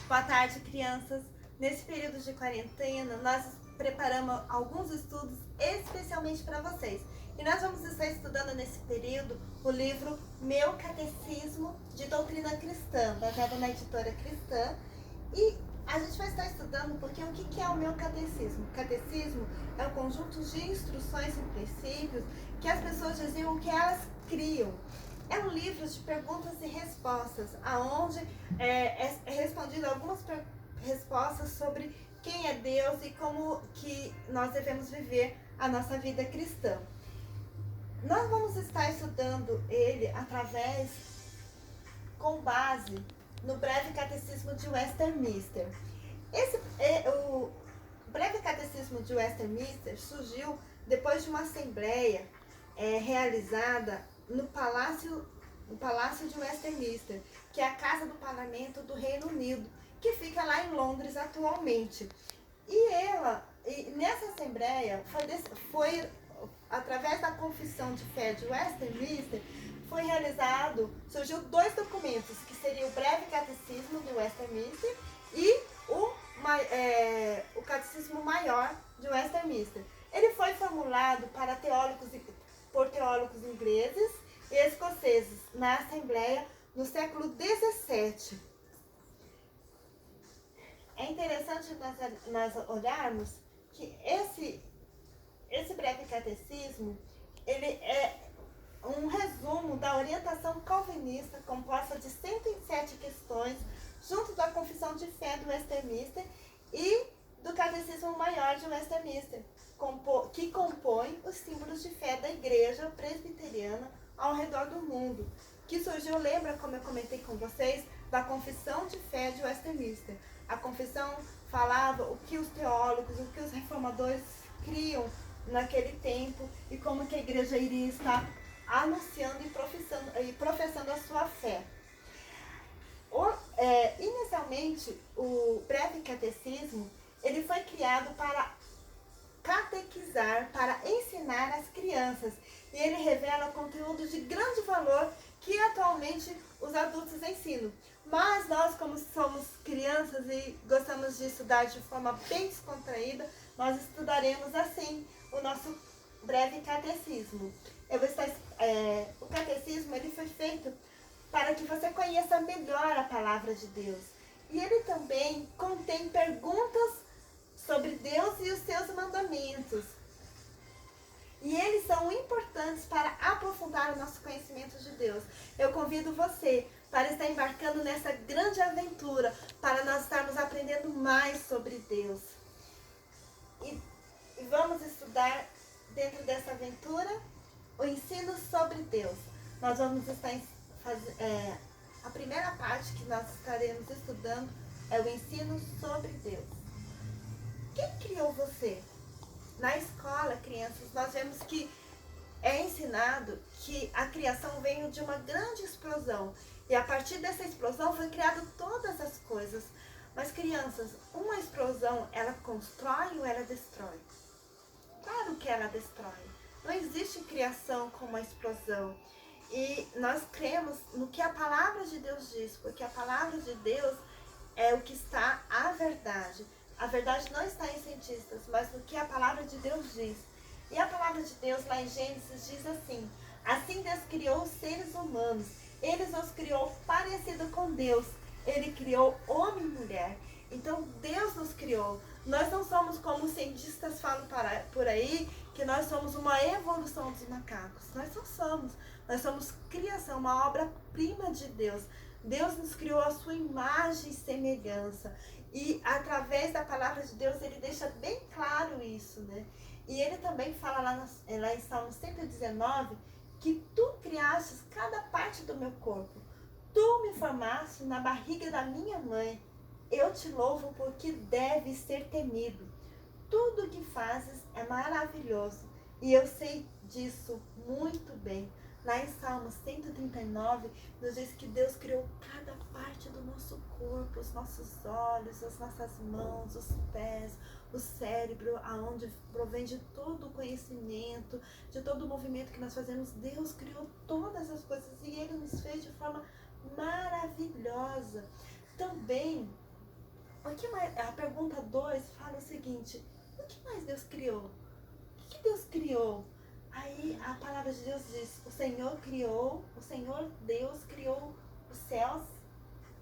Boa tarde, crianças. Nesse período de quarentena, nós preparamos alguns estudos especialmente para vocês. E nós vamos estar estudando nesse período o livro Meu Catecismo de Doutrina Cristã, baseado na editora Cristã. E a gente vai estar estudando porque o que é o meu catecismo? O catecismo é um conjunto de instruções e princípios que as pessoas diziam que elas criam. É um livro de perguntas e respostas, onde é respondido algumas respostas sobre quem é Deus e como que nós devemos viver a nossa vida cristã. Nós vamos estar estudando ele com base no Breve Catecismo de Westminster. O Breve Catecismo de Westminster surgiu depois de uma assembleia realizada no Palácio de Westminster, que é a Casa do Parlamento do Reino Unido, que fica lá em Londres atualmente. E nessa assembleia foi através da Confissão de Fé de Westminster, surgiu dois documentos, que seria o Breve Catecismo de Westminster e o Catecismo Maior de Westminster. Ele foi formulado por teólogos ingleses e escoceses na Assembleia no século XVII. É interessante nós olharmos que esse breve catecismo ele é um resumo da orientação calvinista composta de 107 questões, junto da Confissão de Fé do Westminster e do Catecismo Maior de Westminster, que compõe os símbolos de fé da Igreja Presbiteriana ao redor do mundo, que surgiu, lembra como eu comentei com vocês, da Confissão de Fé de Westminster. A confissão falava o que os teólogos, o que os reformadores criam naquele tempo e como que a igreja iria estar anunciando e professando a sua fé. Inicialmente, o Breve Catecismo ele foi criado para catequizar, para ensinar as crianças. E ele revela conteúdo de grande valor que atualmente os adultos ensinam. Mas nós, como somos crianças e gostamos de estudar de forma bem descontraída, nós estudaremos assim o nosso breve catecismo. O catecismo ele foi feito para que você conheça melhor a palavra de Deus. E ele também contém perguntas sobre Deus e os seus mandamentos. E eles são importantes para aprofundar o nosso conhecimento de Deus. Eu convido você para estar embarcando nessa grande aventura, para nós estarmos aprendendo mais sobre Deus. E vamos estudar dentro dessa aventura o ensino sobre Deus. Nós vamos estar a primeira parte que nós estaremos estudando é o ensino sobre Deus. Quem criou você? Na escola, crianças, nós vemos que é ensinado que a criação veio de uma grande explosão. E a partir dessa explosão foi criado todas as coisas. Mas, crianças, uma explosão, ela constrói ou ela destrói? Claro que ela destrói. Não existe criação como uma explosão. E nós cremos no que a palavra de Deus diz, porque a palavra de Deus é o que está a verdade. A verdade não está em cientistas, mas no que a palavra de Deus diz. E a palavra de Deus lá em Gênesis diz assim: assim Deus criou os seres humanos, Ele os criou parecido com Deus. Ele criou homem e mulher. Então Deus nos criou. Nós não somos como os cientistas falam por aí, que nós somos uma evolução dos macacos. Nós não somos. Nós somos criação, uma obra-prima de Deus. Deus nos criou a sua imagem e semelhança. E através da palavra de Deus, ele deixa bem claro isso, né? E ele também fala lá em Salmo 119, que tu criastes cada parte do meu corpo. Tu me formaste na barriga da minha mãe. Eu te louvo porque deves ser temido. Tudo que fazes é maravilhoso. E eu sei disso muito bem. Lá em Salmo 139, nos diz que Deus criou cada parte do nosso corpo, os nossos olhos, as nossas mãos, os pés, o cérebro, aonde provém de todo o conhecimento, de todo o movimento que nós fazemos. Deus criou todas as coisas e Ele nos fez de forma maravilhosa. Também O que mais? A pergunta 2 fala o seguinte: o que mais Deus criou? O que Deus criou? Aí a palavra de Deus diz: o Senhor Deus criou os céus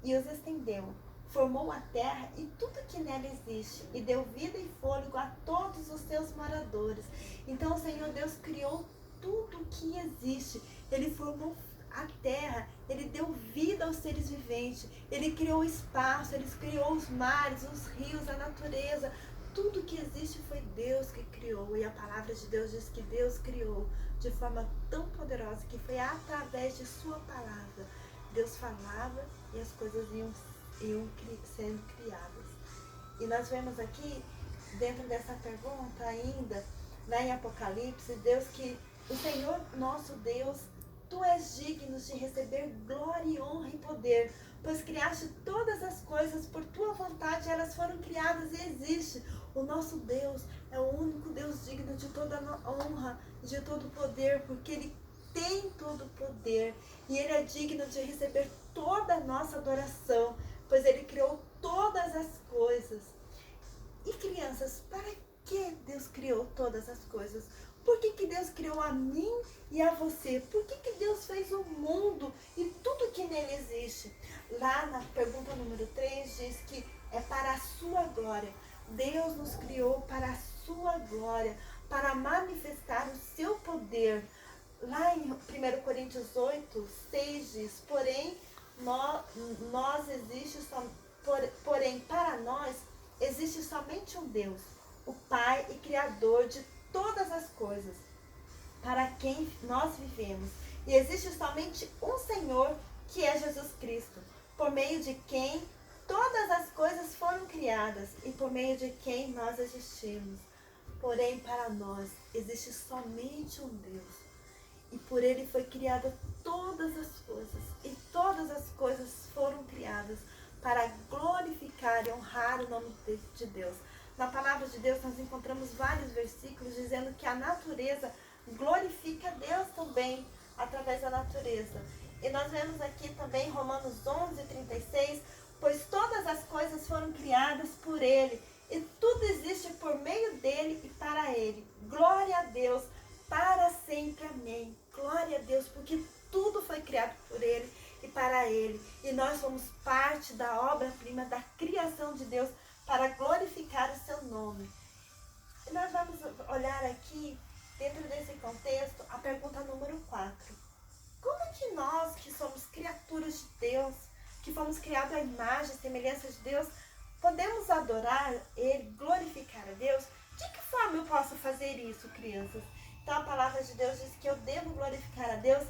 e os estendeu. Formou a terra e tudo que nela existe, e deu vida e fôlego a todos os seus moradores. Então o Senhor Deus criou tudo que existe. Ele formou a terra, ele deu vida aos seres viventes, ele criou o espaço, ele criou os mares, os rios, a natureza. Tudo que existe foi Deus que criou. E a palavra de Deus diz que Deus criou de forma tão poderosa que foi através de sua palavra. Deus falava e as coisas iam sendo criadas. E nós vemos aqui, dentro dessa pergunta ainda, lá em Apocalipse, Deus que o Senhor nosso Deus, tu és digno de receber glória, honra e poder, pois criaste todas as coisas por tua vontade, elas foram criadas e existem. O nosso Deus é o único Deus digno de toda honra e de todo poder, porque Ele tem todo o poder e Ele é digno de receber toda a nossa adoração, pois Ele criou todas as coisas. E crianças, para que Deus criou todas as coisas? Por que Deus criou a mim e a você? Por que Deus fez o mundo e tudo que nele existe? Lá na pergunta número 3 diz que é para a sua glória. Deus nos criou para a sua glória, para manifestar o seu poder. Lá em 1 Coríntios 8, 6 diz: porém, para nós existe somente um Deus, o Pai e Criador de todas as coisas, para quem nós vivemos. E existe somente um Senhor, que é Jesus Cristo, por meio de quem todas as coisas foram criadas e por meio de quem nós existimos. Porém, para nós existe somente um Deus, e por Ele foi criada todas as coisas, e todas as coisas foram criadas para glorificar e honrar o nome de Deus. Na palavra de Deus nós encontramos vários versículos dizendo que a natureza glorifica a Deus também, através da natureza. E nós vemos aqui também Romanos 11, 36, pois todas as coisas foram criadas por Ele, e tudo existe por meio dEle e para Ele. Glória a Deus, para sempre, amém. Glória a Deus, porque tudo foi criado por Ele e para Ele. E nós somos parte da obra-prima, da criação de Deus, para glorificar o seu nome. E nós vamos olhar aqui, dentro desse contexto, a pergunta número 4. Como que nós, que somos criaturas de Deus, que fomos criados à imagem e semelhança de Deus, podemos adorar Ele, glorificar a Deus? De que forma eu posso fazer isso, crianças? Então a palavra de Deus diz que eu devo glorificar a Deus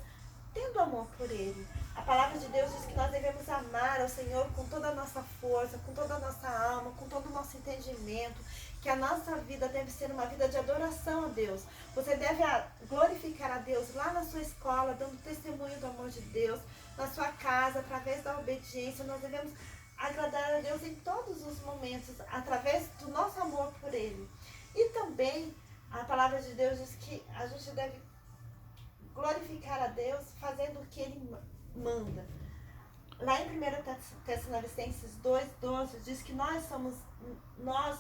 tendo amor por Ele. A palavra de Deus diz que nós devemos amar ao Senhor com toda a nossa força, com toda a nossa alma, com todo o nosso entendimento, que a nossa vida deve ser uma vida de adoração a Deus. Você deve glorificar a Deus lá na sua escola, dando testemunho do amor de Deus, na sua casa, através da obediência. Nós devemos agradar a Deus em todos os momentos, através do nosso amor por Ele. E também a palavra de Deus diz que a gente deve glorificar a Deus fazendo o que Ele manda. Lá em 1 Tessalonicenses 2,12 diz que nós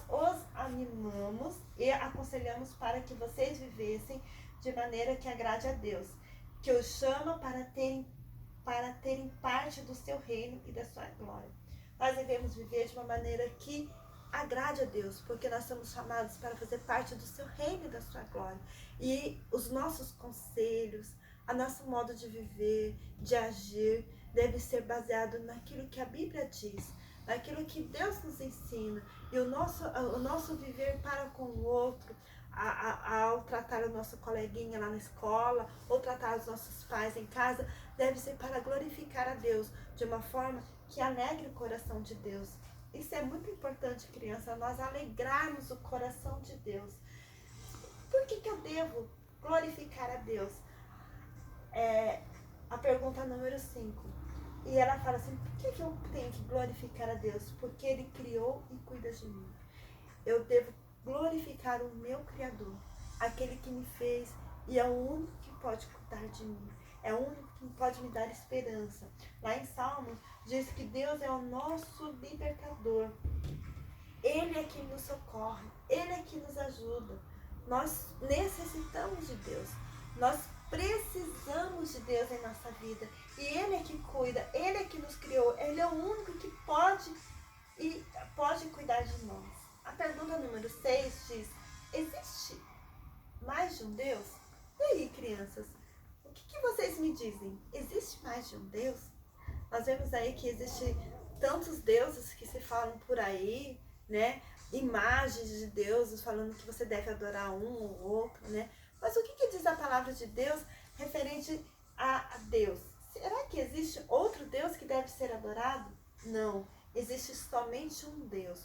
os animamos e aconselhamos para que vocês vivessem de maneira que agrade a Deus, que os chama para terem parte do seu reino e da sua glória. Nós devemos viver de uma maneira que agrade a Deus, porque nós somos chamados para fazer parte do seu reino e da sua glória. E os nossos conselhos, o nosso modo de viver, de agir, deve ser baseado naquilo que a Bíblia diz, naquilo que Deus nos ensina. E o nosso viver para com o outro, ao tratar o nosso coleguinha lá na escola, ou tratar os nossos pais em casa, deve ser para glorificar a Deus, de uma forma que alegre o coração de Deus. Isso é muito importante, criança, nós alegrarmos o coração de Deus. Por que eu devo glorificar a Deus? A pergunta número 5. E ela fala assim: por que eu tenho que glorificar a Deus? Porque Ele criou e cuida de mim. Eu devo glorificar o meu Criador, aquele que me fez, e é o único que pode cuidar de mim. É o único que pode me dar esperança. Lá em Salmos diz que Deus é o nosso libertador. Ele é quem nos socorre, Ele é quem nos ajuda. Nós necessitamos de Deus, nós precisamos de Deus em nossa vida. E Ele é que cuida, Ele é que nos criou, Ele é o único que pode cuidar de nós. A pergunta número 6 diz: existe mais de um Deus? E aí, crianças, o que vocês me dizem? Existe mais de um Deus? Nós vemos aí que existe tantos deuses que se falam por aí, né? Imagens de deuses falando que você deve adorar um ou outro, né? Mas o que diz a palavra de Deus referente a Deus? Será que existe outro Deus que deve ser adorado? Não, existe somente um Deus.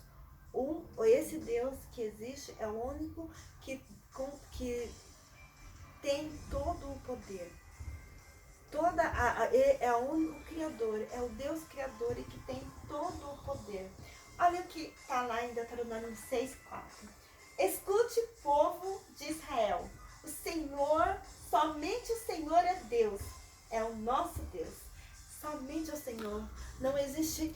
Esse Deus que existe é o único que tem todo o poder. É o único Criador, é o Deus Criador e que tem todo o poder. Olha o que está lá em Deuteronômio 6,4. Escute, povo de Israel, o Senhor, somente o Senhor é Deus, é o nosso Deus. Somente o Senhor. Não existe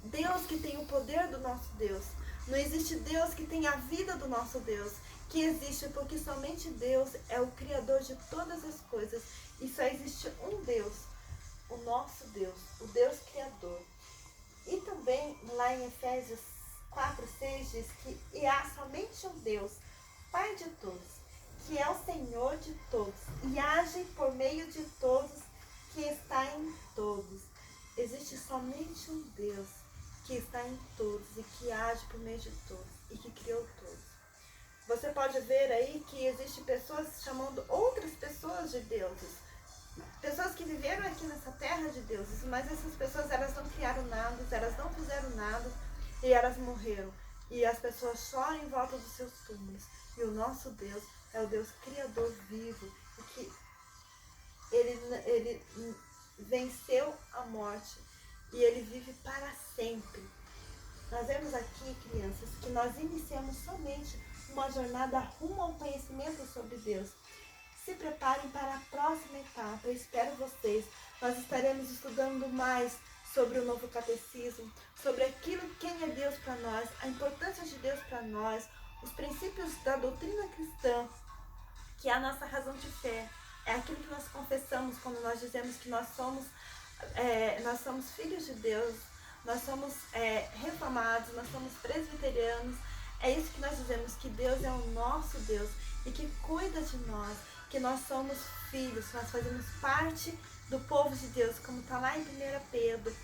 Deus que tem o poder do nosso Deus. Não existe Deus que tem a vida do nosso Deus. Que existe porque somente Deus é o Criador de todas as coisas. E só existe um Deus, o nosso Deus, o Deus Criador. E também lá em Efésios 4,6 diz que e há somente um Deus, Pai de todos, que é o Senhor de todos e age por meio de todos, que está em todos. Existe somente um Deus que está em todos e que age por meio de todos e que criou todos. Você pode ver aí que existem pessoas chamando outras pessoas de deuses. Pessoas que viveram aqui nessa terra de deuses, mas essas pessoas elas não criaram nada, elas não fizeram nada e elas morreram. E as pessoas choram em volta dos seus túmulos. E o nosso Deus é o Deus Criador vivo, e que ele venceu a morte e ele vive para sempre. Nós vemos aqui, crianças, que nós iniciamos somente uma jornada rumo ao conhecimento sobre Deus. Se preparem para a próxima etapa, eu espero vocês. Nós estaremos estudando mais sobre o novo catecismo, sobre aquilo, quem é Deus para nós, a importância de Deus para nós, os princípios da doutrina cristã, que é a nossa razão de fé. É aquilo que nós confessamos quando nós dizemos que nós somos filhos de Deus, nós somos reformados, nós somos presbiterianos. É isso que nós dizemos, que Deus é o nosso Deus e que cuida de nós, que nós somos filhos, nós fazemos parte do povo de Deus, como está lá em 1 Pedro.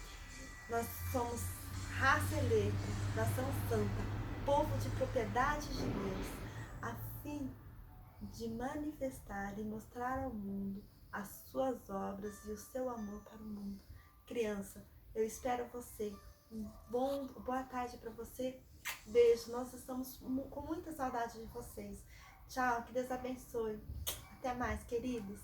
Nós somos raça eleita, nação santa, povo de propriedade de Deus, a fim de manifestar e mostrar ao mundo as suas obras e o seu amor para o mundo. Criança, eu espero você. Boa tarde para você. Beijo, nós estamos com muita saudade de vocês. Tchau, que Deus abençoe. Até mais, queridos.